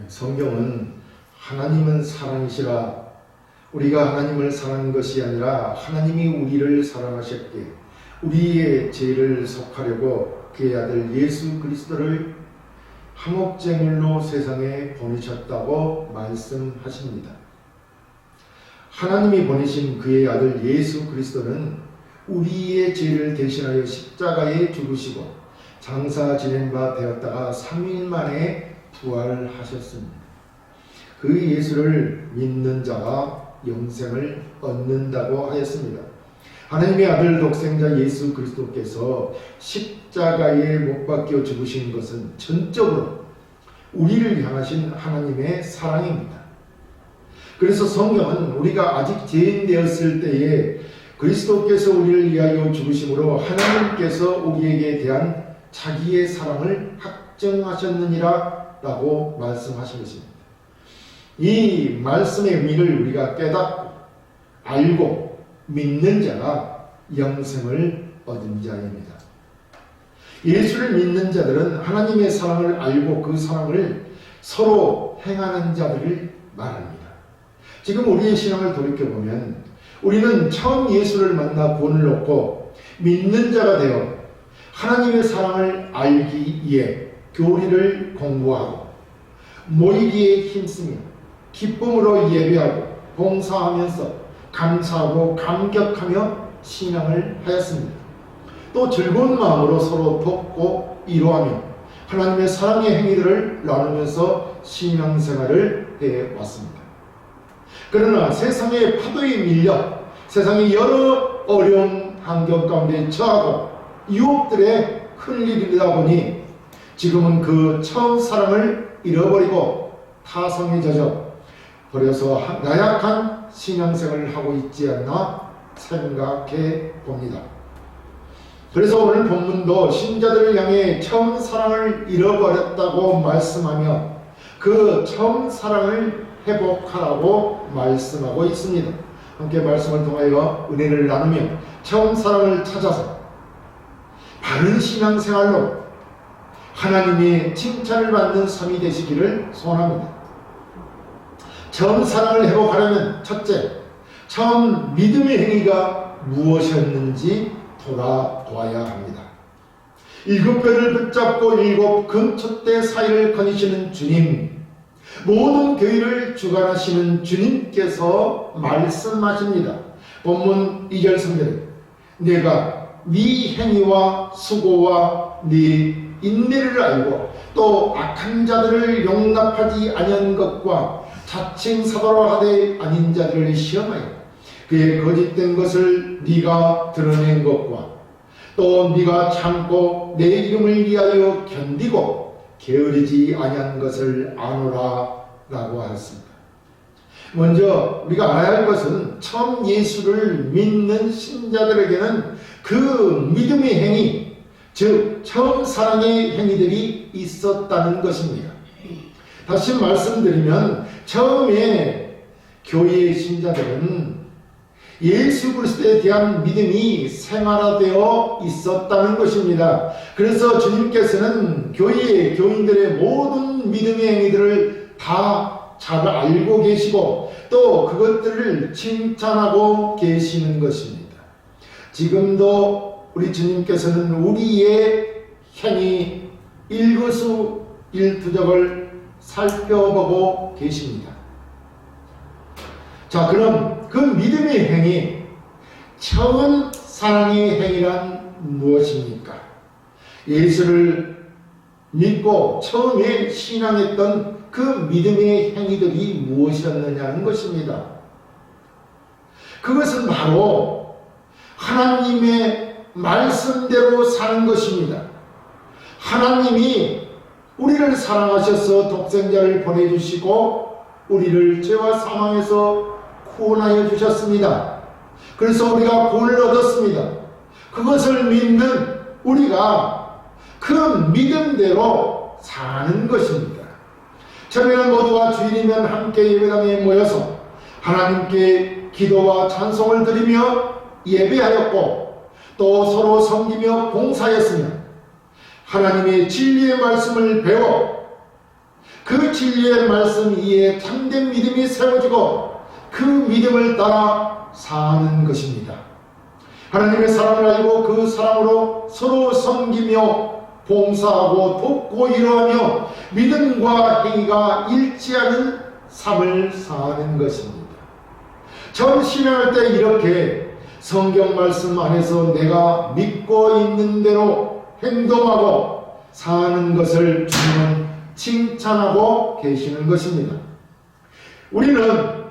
성경은 하나님은 사랑이시라, 우리가 하나님을 사랑한 것이 아니라 하나님이 우리를 사랑하셨기에 우리의 죄를 속하려고 그의 아들 예수 그리스도를 한옥제물로 세상에 보내셨다고 말씀하십니다. 하나님이 보내신 그의 아들 예수 그리스도는 우리의 죄를 대신하여 십자가에 죽으시고 장사 지낸 바 되었다가 3일 만에 부활하셨습니다. 그 예수를 믿는 자가 영생을 얻는다고 하였습니다. 하나님의 아들 독생자 예수 그리스도께서 십자가에 못 박혀 죽으신 것은 전적으로 우리를 향하신 하나님의 사랑입니다. 그래서 성경은 우리가 아직 죄인 되었을 때에 그리스도께서 우리를 위하여 죽으심으로 하나님께서 우리에게 대한 자기의 사랑을 확정하셨느니라 라고 말씀하신 것입니다. 이 말씀의 의미를 우리가 깨닫고 알고 믿는 자가 영생을 얻은 자입니다. 예수를 믿는 자들은 하나님의 사랑을 알고 그 사랑을 서로 행하는 자들을 말합니다. 지금 우리의 신앙을 돌이켜보면 우리는 처음 예수를 만나 구원을 얻고 믿는 자가 되어 하나님의 사랑을 알기 위해 교리를 공부하고 모이기에 힘쓰며 기쁨으로 예배하고 봉사하면서 감사하고 감격하며 신앙을 하였습니다. 또 즐거운 마음으로 서로 돕고 위로하며 하나님의 사랑의 행위들을 나누면서 신앙생활을 해왔습니다. 그러나 세상의 파도에 밀려 세상의 여러 어려운 환경 가운데 처하고 유혹들에 흔들리다 보니 지금은 그 처음 사랑을 잃어버리고 타성에 젖어 버려서 나약한 신앙생활을 하고 있지 않나 생각해 봅니다. 그래서 오늘 본문도 신자들을 향해 처음 사랑을 잃어버렸다고 말씀하며 그 처음 사랑을 회복하라고 말씀하고 있습니다. 함께 말씀을 통하여 은혜를 나누며 처음 사랑을 찾아서 바른 신앙생활로 하나님의 칭찬을 받는 삶이 되시기를 소원합니다. 처음 사랑을 회복하려면 첫째, 처음 믿음의 행위가 무엇이었는지 돌아보아야 합니다. 7별을 붙잡고 7 금촛대 사이를 거니시는 주님, 모든 교회를 주관하시는 주님께서 말씀하십니다. 본문 2절 3절, 내가 네 행위와 수고와 네 인내를 알고 또 악한 자들을 용납하지 아니한 것과 자칭 사도라 하되 아닌 자들을 시험하여 그의 거짓된 것을 네가 드러낸 것과 또 네가 참고 내 이름을 위하여 견디고 게으르지 아니한 것을 아노라 라고 하였습니다. 먼저 우리가 알아야 할 것은 처음 예수를 믿는 신자들에게는 그 믿음의 행위, 즉 처음 사랑의 행위들이 있었다는 것입니다. 다시 말씀드리면 처음에 교회의 신자들은 예수 그리스도에 대한 믿음이 생활화되어 있었다는 것입니다. 그래서 주님께서는 교회의 교인들의 모든 믿음의 행위들을 다 잘 알고 계시고 또 그것들을 칭찬하고 계시는 것입니다. 지금도 우리 주님께서는 우리의 행위 일거수일투족을 살펴보고 계십니다. 자, 그럼 그 믿음의 행위, 처음 사랑의 행위란 무엇입니까? 예수를 믿고 처음에 신앙했던 그 믿음의 행위들이 무엇이었느냐는 것입니다. 그것은 바로 하나님의 말씀대로 사는 것입니다. 하나님이 우리를 사랑하셔서 독생자를 보내주시고 우리를 죄와 사망에서 구원하여 주셨습니다. 그래서 우리가 구원을 얻었습니다. 그것을 믿는 우리가 그 믿음대로 사는 것입니다. 저희는 모두가 주일이면 함께 예배당에 모여서 하나님께 기도와 찬송을 드리며 예배하였고 또 서로 섬기며 봉사하였으며 하나님의 진리의 말씀을 배워 그 진리의 말씀 위에 참된 믿음이 세워지고 그 믿음을 따라 사는 것입니다. 하나님의 사랑을 알고 그 사랑으로 서로 섬기며 봉사하고 돕고 이루하며 믿음과 행위가 일치하는 삶을 사는 것입니다. 처음 신앙할 때 이렇게 성경 말씀 안에서 내가 믿고 있는 대로 행동하고 사는 것을 주님은 칭찬하고 계시는 것입니다. 우리는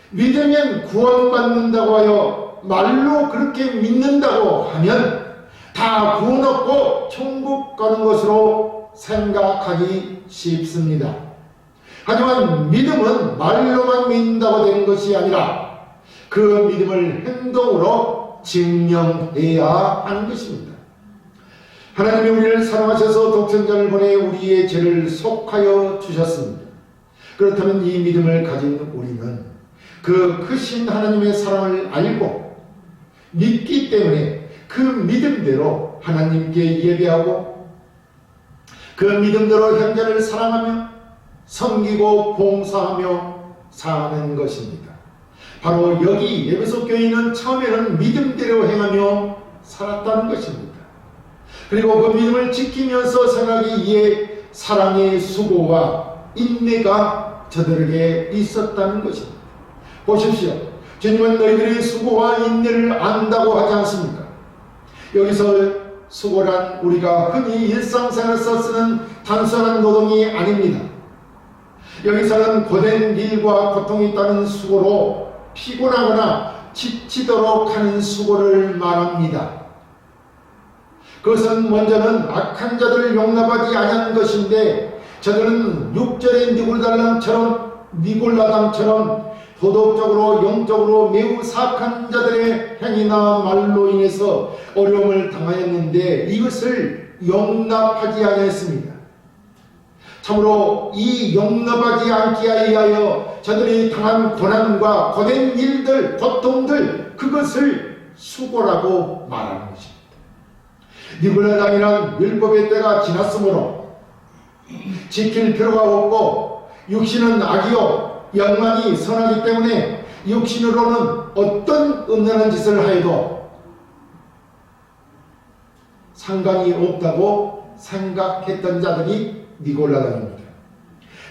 믿으면 구원받는다고 하여 말로 그렇게 믿는다고 하면 다 구원 얻고 천국 가는 것으로 생각하기 쉽습니다. 하지만 믿음은 말로만 믿는다고 되는 것이 아니라 그 믿음을 행동으로 증명해야 하는 것입니다. 하나님이 우리를 사랑하셔서 독생자를 보내 우리의 죄를 속하여 주셨습니다. 그렇다면 이 믿음을 가진 우리는 그 크신 하나님의 사랑을 알고 믿기 때문에 그 믿음대로 하나님께 예배하고 그 믿음대로 형제를 사랑하며 섬기고 봉사하며 사는 것입니다. 바로 여기 에베소 교회는 처음에는 믿음대로 행하며 살았다는 것입니다. 그리고 그 믿음을 지키면서 생하기에 사랑의 수고와 인내가 저들에게 있었다는 것입니다. 보십시오. 주님은 너희들의 수고와 인내를 안다고 하지 않습니까? 여기서 수고란 우리가 흔히 일상생활에서 쓰는 단순한 노동이 아닙니다. 여기서는 고된 일과 고통이 있다는 수고로 피곤하거나 지치도록 하는 수고를 말합니다. 그것은 먼저는 악한 자들을 용납하지 아니한 것인데 저들은 6절의 니골라당처럼 도덕적으로 영적으로 매우 사악한 자들의 행위나 말로 인해서 어려움을 당하였는데 이것을 용납하지 아니했습니다. 참으로 이 용납하지 않기 위하여 저들이 당한 고난과 고된 일들, 고통들 그것을 수고라고 말하는 것입니다. 니골라당이란 율법의 때가 지났으므로 지킬 필요가 없고 육신은 악이요 영만이 선하기 때문에 육신으로는 어떤 음란한 짓을 하여도 상관이 없다고 생각했던 자들이 니골라당입니다.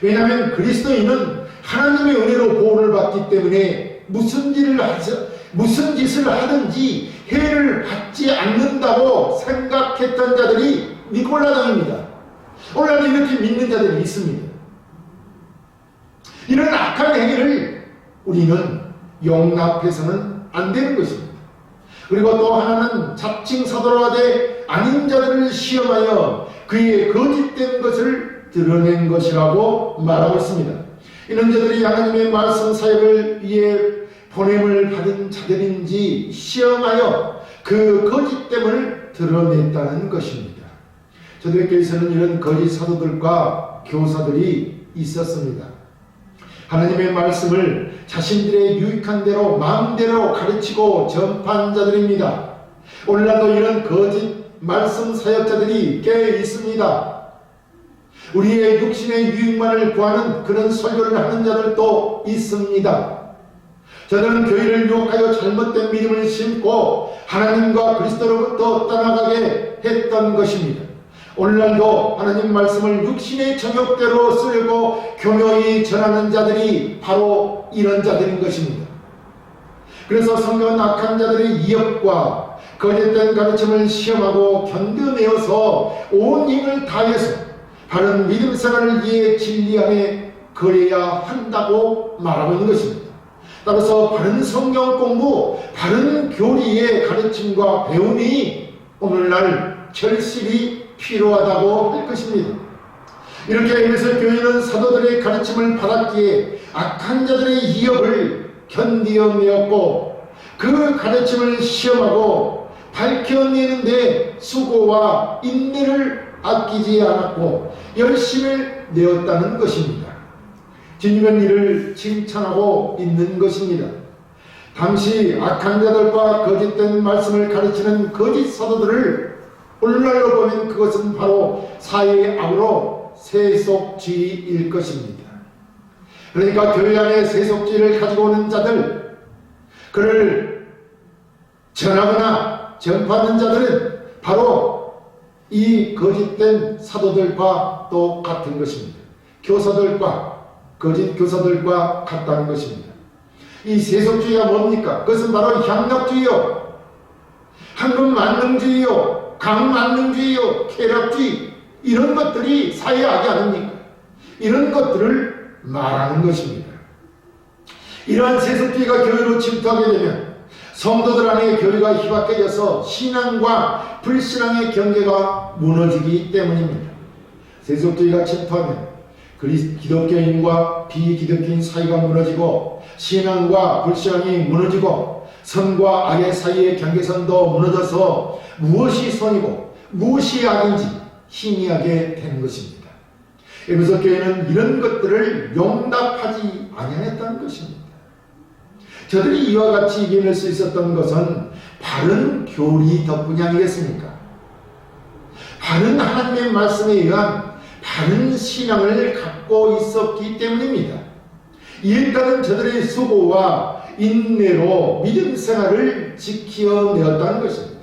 왜냐하면 그리스도인은 하나님의 은혜로 보호를 받기 때문에 무슨 짓을 하든지 해를 받지 않는다고 생각했던 자들이 니골라당입니다. 오늘날 이렇게 믿는 자들이 있습니다. 이런 악한 행위를 우리는 용납해서는 안 되는 것입니다. 그리고 또 하나는 자칭 사도로 하되 아닌 자들을 시험하여 그의 거짓된 것을 드러낸 것이라고 말하고 있습니다. 이런 자들이 하나님의 말씀 사역을 위해 보냄을 받은 자들인지 시험하여 그 거짓됨을 드러냈다는 것입니다. 저들께서는 이런 거짓 사도들과 교사들이 있었습니다. 하나님의 말씀을 자신들의 유익한 대로 마음대로 가르치고 전파한 자들입니다. 오늘날도 이런 거짓 말씀 사역자들이 꽤 있습니다. 우리의 육신의 유익만을 구하는 그런 설교를 하는 자들도 있습니다. 저들은 교회를 유혹하여 잘못된 믿음을 심고 하나님과 그리스도로부터 떠나가게 했던 것입니다. 오늘날도 하나님 말씀을 육신의 정욕대로 쓰려고 교묘히 전하는 자들이 바로 이런 자들인 것입니다. 그래서 성경은 악한 자들의 이역과 거짓된 가르침을 시험하고 견뎌내어서 온 힘을 다해서 바른 믿음 생활을 위해 진리 안에 거해야 한다고 말하고 있는 것입니다. 따라서 바른 성경 공부, 바른 교리의 가르침과 배움이 오늘날 절실히 필요하다고 할 것입니다. 이렇게 에베소 교회는 사도들의 가르침을 받았기에 악한 자들의 이역을 견디어내었고 그 가르침을 시험하고 밝혀내는데 수고와 인내를 아끼지 않았고 열심을 내었다는 것입니다. 주님은 이를 칭찬하고 있는 것입니다. 당시 악한 자들과 거짓된 말씀을 가르치는 거짓 사도들을 오늘날로 보면 그것은 바로 사회의 악으로 세속주의일 것입니다. 그러니까 교회 안에 세속주의를 가지고 오는 자들, 그를 전하거나 전파하는 자들은 바로 이 거짓된 사도들과 또 같은 것입니다. 교사들과, 거짓 교사들과 같다는 것입니다. 이 세속주의가 뭡니까? 그것은 바로 향락주의요, 황금만능주의요, 강만능주의요, 쾌락주의, 이런 것들이 사회에 하지 않습니까? 이런 것들을 말하는 것입니다. 이러한 세속주의가 교회로 침투하게 되면 성도들 안에 교회가 희박해져서 신앙과 불신앙의 경계가 무너지기 때문입니다. 세속주의가 침투하면 기독교인과 비기독교인 사이가 무너지고 신앙과 불신앙이 무너지고 선과 악의 사이의 경계선도 무너져서 무엇이 선이고 무엇이 악인지 희미하게 되는 것입니다. 에베소 교회는 이런 것들을 용납하지 아니하였다는 것입니다. 저들이 이와 같이 이겨낼 수 있었던 것은 바른 교리 덕분이 아니겠습니까? 바른 하나님의 말씀에 의한 바른 신앙을 갖고 있었기 때문입니다. 이에 따른 저들의 수고와 인내로 믿음 생활을 지켜내었다는 것입니다.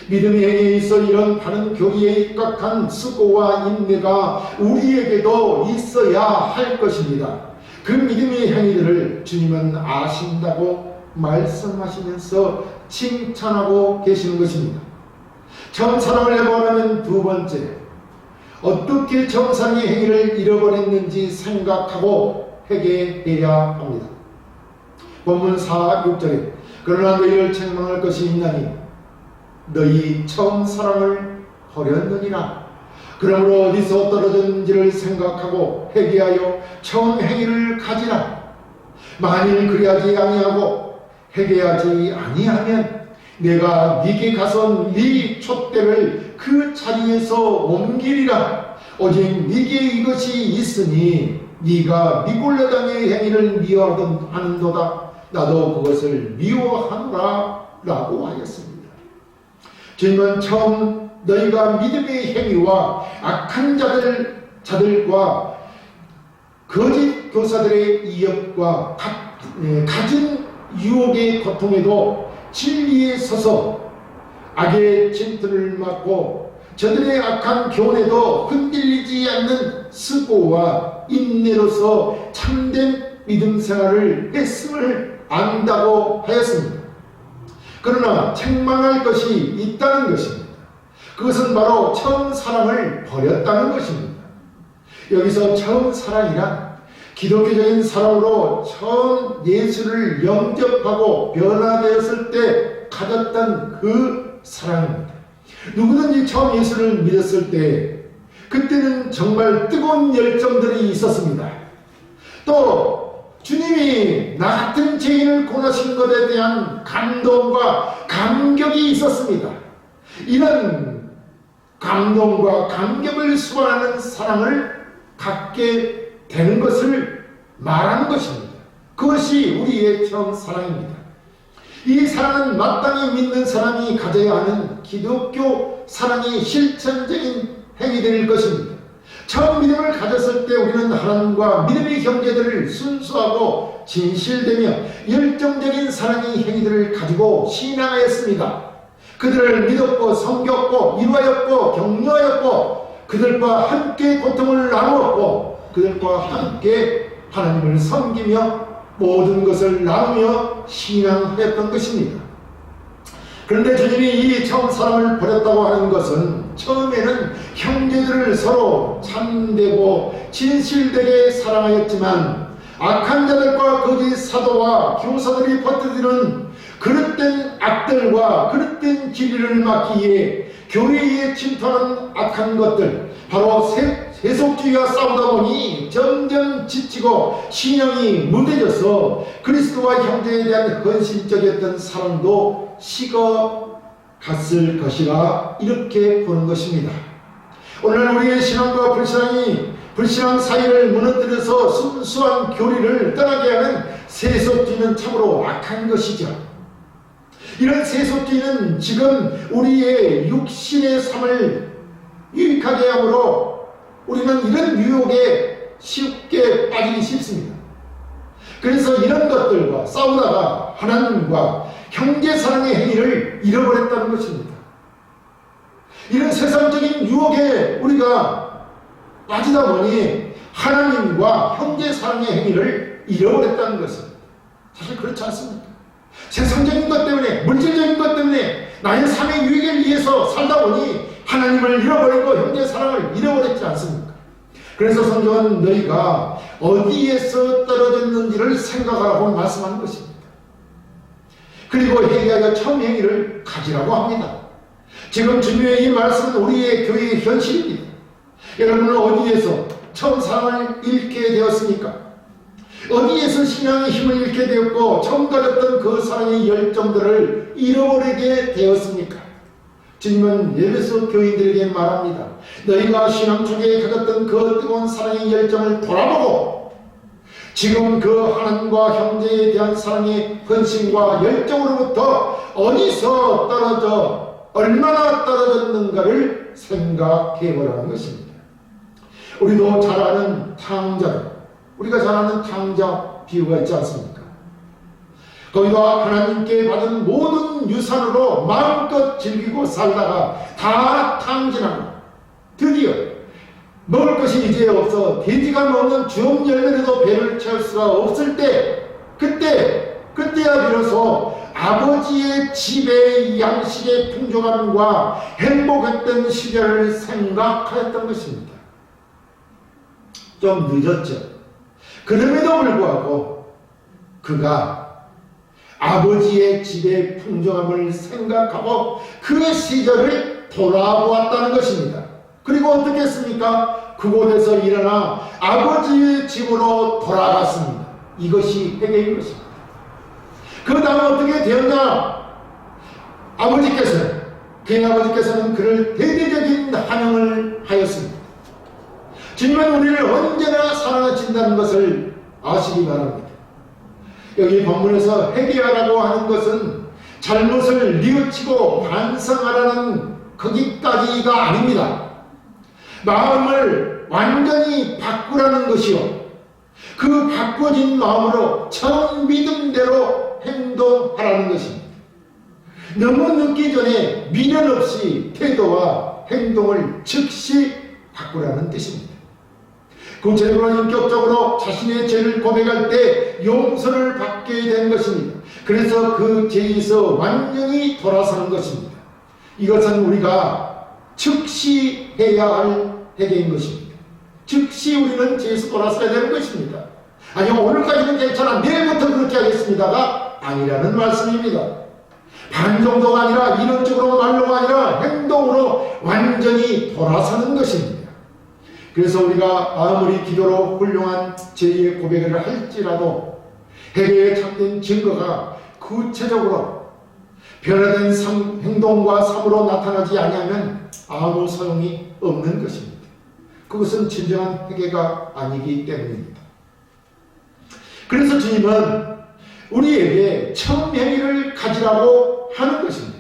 믿음의 행위에 있어 이런 바른 교리에 입각한 수고와 인내가 우리에게도 있어야 할 것입니다. 그 믿음의 행위들을 주님은 아신다고 말씀하시면서 칭찬하고 계시는 것입니다. 처음 사랑을 해보라면 두 번째, 어떻게 처음 사랑의 행위를 잃어버렸는지 생각하고 회개해야 합니다. 본문 4, 6절에 그러나 너희를 책망할 것이 있나니 너희 처음 사랑을 버렸느니라. 그러므로 어디서 떨어졌는지를 생각하고 회개하여 처음 행위를 가지라. 만일 그리하지 아니하고 회개하지 아니하면 내가 네게 가서 네 촛대를 그 자리에서 옮기리라. 오직 네게 이것이 있으니 네가 미골려 당의 행위를 미워하는도다. 나도 그것을 미워하노라 라고 하였습니다. 주님은 처음 너희가 믿음의 행위와 악한 자들과 거짓 교사들의 이역과 갖은 유혹의 고통에도 진리에 서서 악의 침투를 막고 저들의 악한 교훈에도 흔들리지 않는 수고와 인내로서 참된 믿음 생활을 했음을 안다고 하였습니다. 그러나 책망할 것이 있다는 것입니다. 그것은 바로 처음 사랑을 버렸다는 것입니다. 여기서 처음 사랑이란 기독교적인 사랑으로 처음 예수를 영접하고 변화되었을 때 가졌던 그 사랑입니다. 누구든지 처음 예수를 믿었을 때 그때는 정말 뜨거운 열정들이 있었습니다. 또 주님이 나 같은 죄인을 구원하신 것에 대한 감동과 감격이 있었습니다. 이런 감동과 감격을 수반하는 사랑을 갖게 되는 것을 말하는 것입니다. 그것이 우리의 처음 사랑입니다. 이 사랑은 마땅히 믿는 사람이 가져야 하는 기독교 사랑의 실천적인 행위들일 것입니다. 처음 믿음을 가졌을 때 우리는 하나님과 믿음의 형제들을 순수하고 진실되며 열정적인 사랑의 행위들을 가지고 신앙하였습니다. 그들을 믿었고 섬겼고 이루하였고 격려하였고 그들과 함께 고통을 나누었고 그들과 함께 하나님을 섬기며 모든 것을 나누며 신앙하였던 것입니다. 그런데 주님이 이 처음 사랑을 버렸다고 하는 것은 처음에는 형제들을 서로 참되고 진실되게 사랑하였지만 악한 자들과 거짓 사도와 교사들이 퍼뜨리는 그릇된 악들과 그릇된 진리를 막기에 교회에 침투하는 악한 것들, 바로 세속주의와 싸우다 보니 점점 지치고 신앙이 무뎌져서 그리스도와 형제에 대한 헌신적이었던 사랑도 식어갔을 것이라 이렇게 보는 것입니다. 오늘 우리의 신앙과 불신앙 사이를 무너뜨려서 순수한 교리를 떠나게 하는 세속주의는 참으로 악한 것이죠. 이런 세속주의는 지금 우리의 육신의 삶을 유익하게 함으로 우리는 이런 유혹에 쉽게 빠지기 쉽습니다. 그래서 이런 것들과 싸우다가 하나님과 형제사랑의 행위를 잃어버렸다는 것입니다. 이런 세상적인 유혹에 우리가 빠지다 보니 하나님과 형제사랑의 행위를 잃어버렸다는 것입니다. 사실 그렇지 않습니까? 세상적인 것 때문에, 물질적인 것 때문에 나의 삶의 유익을 위해서 살다 보니 하나님을 잃어버리고 형제사랑을 잃어버렸지 않습니까? 그래서 성경은 너희가 어디에서 떨어졌는지를 생각하라고 말씀하는 것입니다. 그리고 회개하여 처음 행위를 가지라고 합니다. 지금 주님의 이 말씀은 우리의 교회의 현실입니다. 여러분은 어디에서 처음 사랑을 잃게 되었습니까? 어디에서 신앙의 힘을 잃게 되었고 처음 가졌던 그 사랑의 열정들을 잃어버리게 되었습니까? 주님은 에베소 교인들에게 말합니다. 너희가 신앙 중에 가졌던 그 뜨거운 사랑의 열정을 돌아보고 지금 그 하나님과 형제에 대한 사랑의 헌신과 열정으로부터 어디서 떨어져 얼마나 떨어졌는가를 생각해 보라는 것입니다. 우리도 잘 아는 탕자, 우리가 잘 아는 탕자 비유가 있지 않습니까? 거기다 하나님께 받은 모든 유산으로 마음껏 즐기고 살다가 다 탕진하고 드디어 먹을 것이 이제 없어 돼지가 먹는 주업 열매로도 배를 채울 수가 없을 때 그때야 비로소 아버지의 집의 양식의 풍족함과 행복했던 시절을 생각하였던 것입니다. 좀 늦었죠. 그럼에도 불구하고 그가 아버지의 집의 풍족함을 생각하고 그 시절을 돌아보았다는 것입니다. 그리고 어떻게 했습니까? 그곳에서 일어나 아버지의 집으로 돌아갔습니다. 이것이 회개인 것입니다. 그 다음 어떻게 되었냐? 그의 아버지께서는 그를 대대적인 환영을 하였습니다. 주님은 우리를 언제나 사랑하신다는 것을 아시기 바랍니다. 여기 본문에서 회개하라고 하는 것은 잘못을 뉘우치고 반성하라는 거기까지가 아닙니다. 마음을 완전히 바꾸라는 것이요, 그 바꿔진 마음으로 처음 믿음대로 행동하라는 것입니다. 너무 늦기 전에 미련 없이 태도와 행동을 즉시 바꾸라는 뜻입니다. 구체적으로 인격적으로 자신의 죄를 고백할 때 용서를 받게 된 것입니다. 그래서 그 죄에서 완전히 돌아서는 것입니다. 이것은 우리가 즉시 해야 할 회개인 것입니다. 즉시 우리는 죄에서 돌아서야 되는 것입니다. 아니, 오늘까지는 괜찮아, 내일부터 그렇게 하겠습니다가 아니라는 말씀입니다. 반 정도가 아니라 이론적으로 말로가 아니라 행동으로 완전히 돌아서는 것입니다. 그래서 우리가 아무리 기도로 훌륭한 죄의 고백을 할지라도 회개에 참된 증거가 구체적으로 변화된 행동과 삶으로 나타나지 않으면 아무 소용이 없는 것입니다. 그것은 진정한 회개가 아니기 때문입니다. 그래서 주님은 우리에게 처음 행위를 가지라고 하는 것입니다.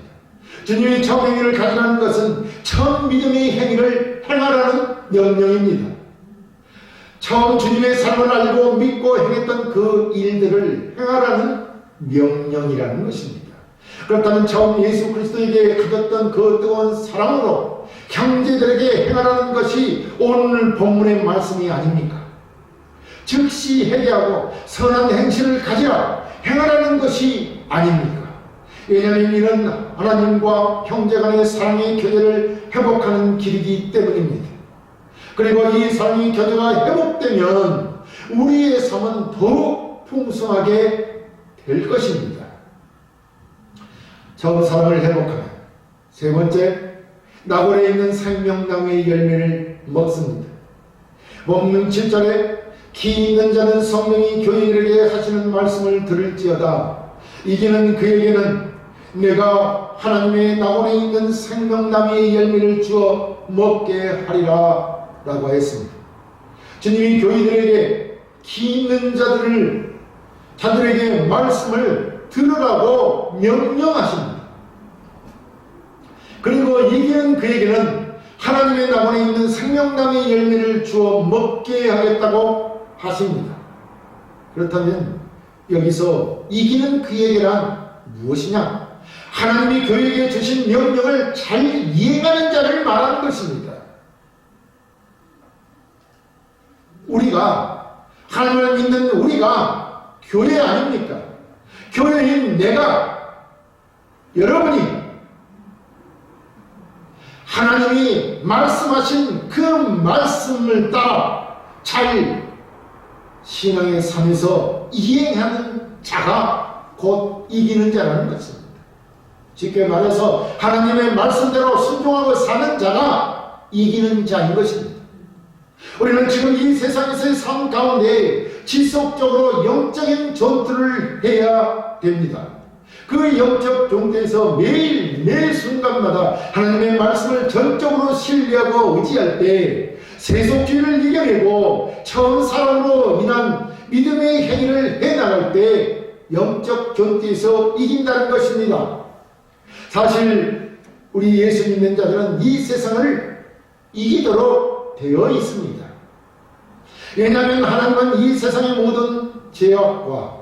주님이 처음 행위를 가지라는 것은 처음 믿음의 행위를 행하라는 명령입니다. 처음 주님의 삶을 알고 믿고 행했던 그 일들을 행하라는 명령이라는 것입니다. 그렇다면 처음 예수 그리스도에게 가졌던 그 뜨거운 사랑으로 형제들에게 행하라는 것이 오늘 본문의 말씀이 아닙니까? 즉시 회개하고 선한 행실을 가지라 행하라는 것이 아닙니까? 왜냐하면 이는 하나님과 형제간의 사랑의 교제를 회복하는 길이기 때문입니다. 그리고 이 사랑의 교제가 회복되면 우리의 삶은 더욱 풍성하게 될 것입니다. 처음 사랑을 회복하면 세 번째, 나골에 있는 생명나무의 열매를 먹습니다. 본문 7절에 기 있는 자는 성령이 교인들에게 하시는 말씀을 들을지어다. 이기는 그에게는 내가 하나님의 나골에 있는 생명나무의 열매를 주어 먹게 하리라 라고 했습니다. 주님이 교인들에게 기 있는 자들에게 말씀을 들으라고 명령하십니다. 그리고 이기는 그에게는 하나님의 나무에 있는 생명나무의 열매를 주어 먹게 하겠다고 하십니다. 그렇다면 여기서 이기는 그에게란 무엇이냐? 하나님이 그에게 주신 명령을 잘 이행하는 자를 말하는 것입니다. 우리가, 하나님을 믿는 우리가 교회 아닙니까? 교회인 내가, 여러분이 하나님이 말씀하신 그 말씀을 따라 잘 신앙의 삶에서 이행하는 자가 곧 이기는 자라는 것입니다. 쉽게 말해서 하나님의 말씀대로 순종하고 사는 자가 이기는 자인 것입니다. 우리는 지금 이 세상에서의 삶 가운데 지속적으로 영적인 전투를 해야 됩니다. 그 영적 존재에서 매일 매 순간마다 하나님의 말씀을 전적으로 신뢰하고 의지할 때 세속주의를 이겨내고 처음 사람으로 인한 믿음의 행위를 해나갈 때 영적 존재에서 이긴다는 것입니다. 사실 우리 예수 믿는 자들은 이 세상을 이기도록 되어 있습니다. 왜냐하면 하나님은 이 세상의 모든 죄악과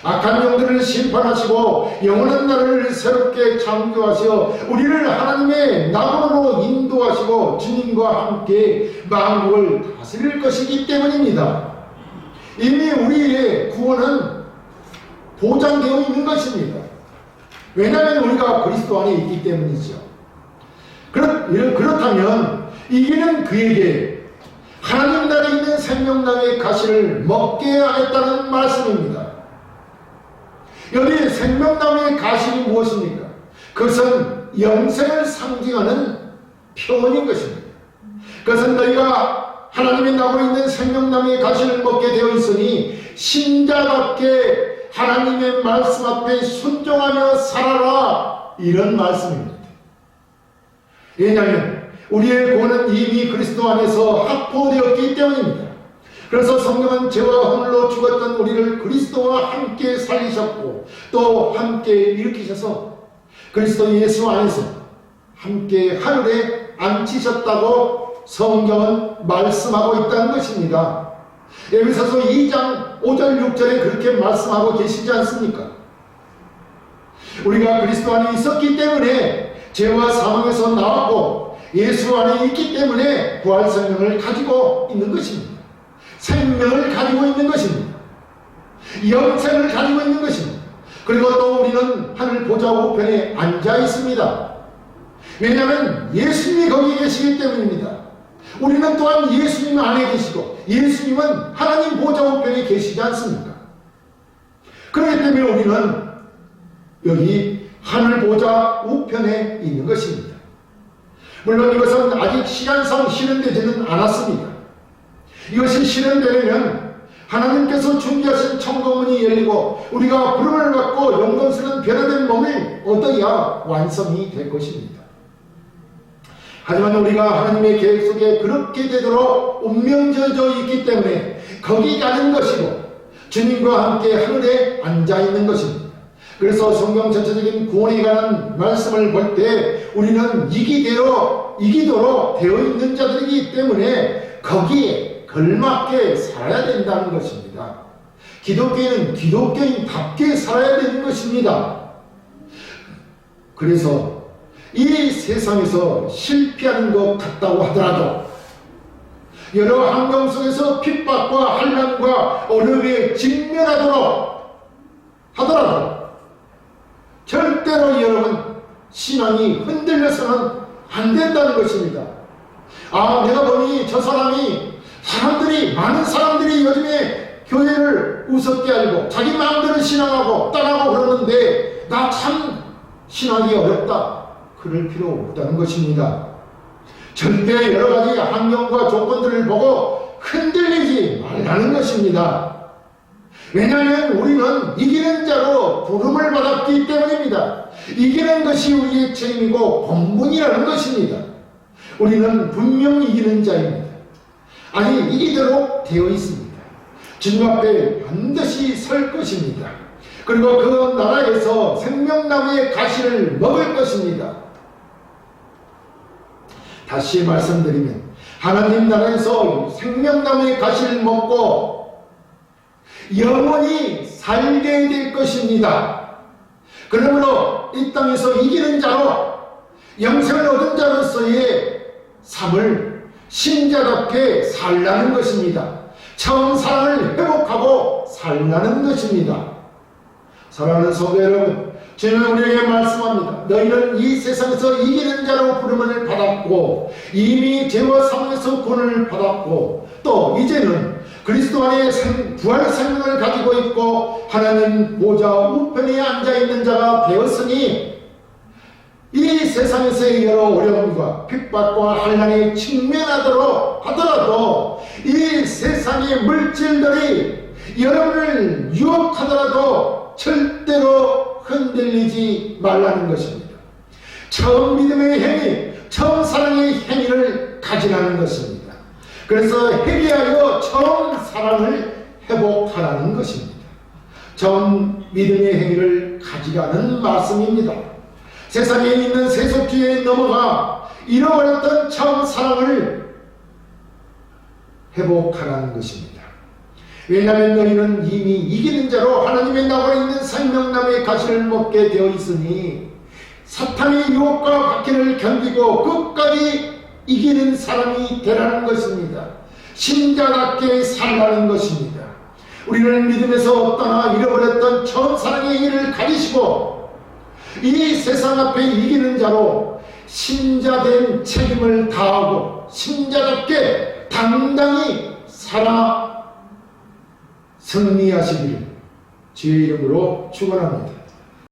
악한 영들을 심판하시고 영원한 나라를 새롭게 창조하시어 우리를 하나님의 나무로 인도하시고 주님과 함께 만국을 다스릴 것이기 때문입니다. 이미 우리의 구원은 보장되어 있는 것입니다. 왜냐하면 우리가 그리스도 안에 있기 때문이죠. 그렇다면 이기는 그에게 하나님 나라에 있는 생명나무의 가시를 먹게 하겠다는 말씀입니다. 여기 생명나무의 가시는 무엇입니까? 그것은 영생을 상징하는 표현인 것입니다. 그것은 너희가 하나님의 나무에 있는 생명나무의 가시를 먹게 되어 있으니 신자답게 하나님의 말씀 앞에 순종하며 살아라, 이런 말씀입니다. 왜냐하면 우리의 구원은 이미 그리스도 안에서 확보되었기 때문입니다. 그래서 성경은 죄와 허물로 죽었던 우리를 그리스도와 함께 살리셨고 또 함께 일으키셔서 그리스도 예수 안에서 함께 하늘에 앉히셨다고 성경은 말씀하고 있다는 것입니다. 에베소서 2장 5절 6절에 그렇게 말씀하고 계시지 않습니까? 우리가 그리스도 안에 있었기 때문에 죄와 사망에서 나왔고 예수 안에 있기 때문에 부활 생명을 가지고 있는 것입니다. 생명을 가지고 있는 것입니다. 영생을 가지고 있는 것입니다. 그리고 또 우리는 하늘 보좌 우편에 앉아 있습니다. 왜냐하면 예수님이 거기 계시기 때문입니다. 우리는 또한 예수님 안에 계시고 예수님은 하나님 보좌 우편에 계시지 않습니까? 그렇기 때문에 우리는 여기 하늘 보좌 우편에 있는 것입니다. 물론 이것은 아직 시간상 실현되지는 않았습니다. 이것이 실현되려면 하나님께서 준비하신 천국문이 열리고 우리가 부름을 받고 영광스러운 변화된 몸을 얻어야 완성이 될 것입니다. 하지만 우리가 하나님의 계획 속에 그렇게 되도록 운명져져 있기 때문에 거기 가는 것이고 주님과 함께 하늘에 앉아있는 것입니다. 그래서 성경 전체적인 구원에 관한 말씀을 볼 때 우리는 이기도록 되어 있는 자들이기 때문에 거기에 걸맞게 살아야 된다는 것입니다. 기독교인은 기독교인답게 살아야 되는 것입니다. 그래서 이 세상에서 실패하는 것 같다고 하더라도 여러 환경 속에서 핍박과 환난과 어려움에 직면하도록 하더라도 절대로 여러분 신앙이 흔들려서는 안 된다는 것입니다. 내가 보니 저 사람이 많은 사람들이 요즘에 교회를 우습게 알고 자기 마음대로 신앙하고 떠나고 그러는데 나 참 신앙이 어렵다, 그럴 필요 없다는 것입니다. 절대 여러 가지 환경과 조건들을 보고 흔들리지 말라는 것입니다. 왜냐하면 우리는 이기는 자로 부름을 받았기 때문입니다. 이기는 것이 우리의 책임이고 본분이라는 것입니다. 우리는 분명히 이기는 자입니다. 아니, 이기도록 되어 있습니다. 주님 앞에 반드시 설 것입니다. 그리고 그 나라에서 생명나무의 가시를 먹을 것입니다. 다시 말씀드리면 하나님 나라에서 생명나무의 가시를 먹고 영원히 살게 될 것입니다. 그러므로 이 땅에서 이기는 자로 영생을 얻은 자로서의 삶을 신자답게 살라는 것입니다. 처음 사랑을 회복하고 살라는 것입니다. 사랑하는 성도 여러분, 주님은 우리에게 말씀합니다. 너희는 이 세상에서 이기는 자로 부름을 받았고 이미 죄와 사망에서 구원을 받았고 또 이제는 그리스도 안에 부활 생명을 가지고 있고 하나님 보좌 우편에 앉아있는 자가 되었으니 이 세상에서의 여러 어려움과 핍박과 환난에 직면하도록 하더라도 이 세상의 물질들이 여러분을 유혹하더라도 절대로 흔들리지 말라는 것입니다. 처음 믿음의 행위, 처음 사랑의 행위를 가지라는 것입니다. 그래서 회개하여 처음 사랑을 회복하라는 것입니다. 처음 믿음의 행위를 가지라는 말씀입니다. 세상에 있는 세속주의에 넘어가 잃어버렸던 처음 사랑을 회복하라는 것입니다. 왜냐하면 너희는 이미 이기는 자로 하나님의 나와 있는 생명나무의 가시를 먹게 되어 있으니 사탄의 유혹과 박해를 견디고 끝까지 이기는 사람이 되라는 것입니다. 신자답게 살라는 것입니다. 우리는 믿음에서 떠나 잃어버렸던 처음 사랑의 일을 가지시고 이 세상 앞에 이기는 자로 신자된 책임을 다하고 신자답게 당당히 살아 승리하시기를 주의 이름으로 축원합니다.